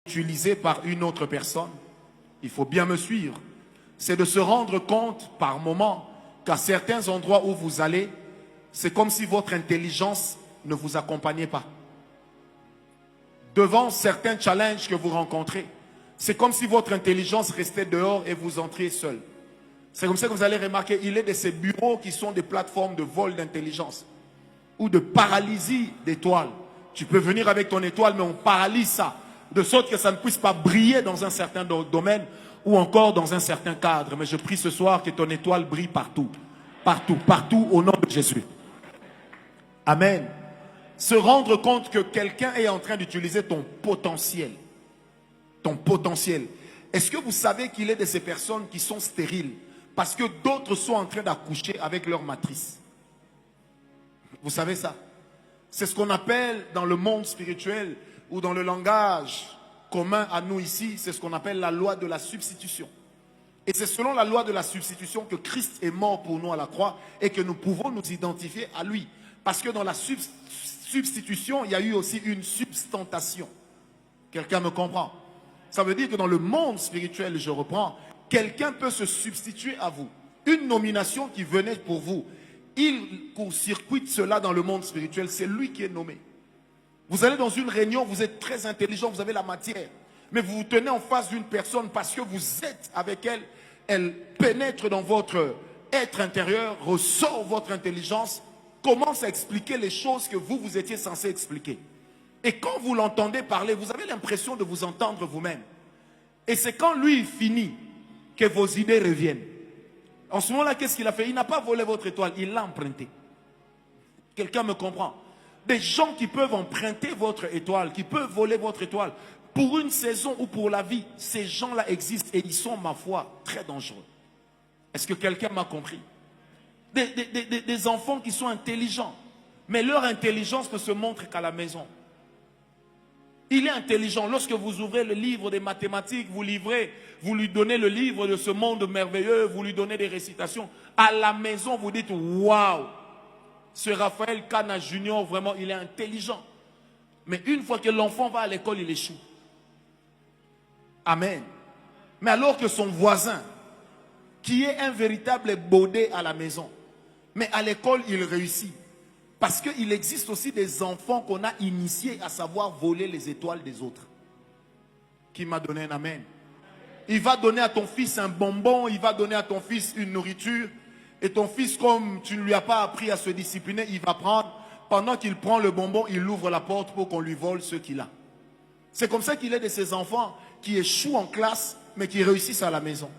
utilisé par une autre personne, il faut bien me suivre, c'est de se rendre compte par moment qu'à certains endroits où vous allez, c'est comme si votre intelligence ne vous accompagnait pas. Devant certains challenges que vous rencontrez, c'est comme si votre intelligence restait dehors et vous entriez seul. C'est comme ça que vous allez remarquer, il est de ces bureaux qui sont des plateformes de vol d'intelligence ou de paralysie d'étoiles. Tu peux venir avec ton étoile, mais on paralyse ça, de sorte que ça ne puisse pas briller dans un certain domaine ou encore dans un certain cadre. Mais je prie ce soir que ton étoile brille partout, partout, partout au nom de Jésus. Amen. Se rendre compte que quelqu'un est en train d'utiliser ton potentiel. Ton potentiel. Est-ce que vous savez qu'il est de ces personnes qui sont stériles parce que d'autres sont en train d'accoucher avec leur matrice? Vous savez ça? C'est ce qu'on appelle dans le monde spirituel ou dans le langage commun à nous ici, c'est ce qu'on appelle la loi de la substitution. Et c'est selon la loi de la substitution que Christ est mort pour nous à la croix et que nous pouvons nous identifier à lui. Parce que dans la substitution, il y a eu aussi une substantation. Quelqu'un me comprend? Ça veut dire que dans le monde spirituel, je reprends, quelqu'un peut se substituer à vous. Une nomination qui venait pour vous, il court-circuite cela dans le monde spirituel, c'est lui qui est nommé. Vous allez dans une réunion, vous êtes très intelligent, vous avez la matière, mais vous vous tenez en face d'une personne parce que vous êtes avec elle, elle pénètre dans votre être intérieur, ressort votre intelligence, commence à expliquer les choses que vous étiez censé expliquer. Et quand vous l'entendez parler, vous avez l'impression de vous entendre vous-même. Et c'est quand lui finit que vos idées reviennent. En ce moment-là, qu'est-ce qu'il a fait? Il n'a pas volé votre étoile, il l'a empruntée. Quelqu'un me comprend? Des gens qui peuvent emprunter votre étoile, qui peuvent voler votre étoile, pour une saison ou pour la vie, ces gens-là existent et ils sont, ma foi, très dangereux. Est-ce que quelqu'un m'a compris? Des enfants qui sont intelligents, mais leur intelligence ne se montre qu'à la maison. Il est intelligent. Lorsque vous ouvrez le livre des mathématiques, vous lui donnez le livre de ce monde merveilleux, vous lui donnez des récitations. À la maison, vous dites, waouh, ce Raphaël Kana Junior, vraiment, il est intelligent. Mais une fois que l'enfant va à l'école, il échoue. Amen. Mais alors que son voisin, qui est un véritable baudet à la maison, mais à l'école, il réussit. Parce qu'il existe aussi des enfants qu'on a initiés à savoir voler les étoiles des autres. Qui m'a donné un amen? Il va donner à ton fils un bonbon, il va donner à ton fils une nourriture. Et ton fils, comme tu ne lui as pas appris à se discipliner, il va prendre, pendant qu'il prend le bonbon, il ouvre la porte pour qu'on lui vole ce qu'il a. C'est comme ça qu'il est de ces enfants qui échouent en classe, mais qui réussissent à la maison.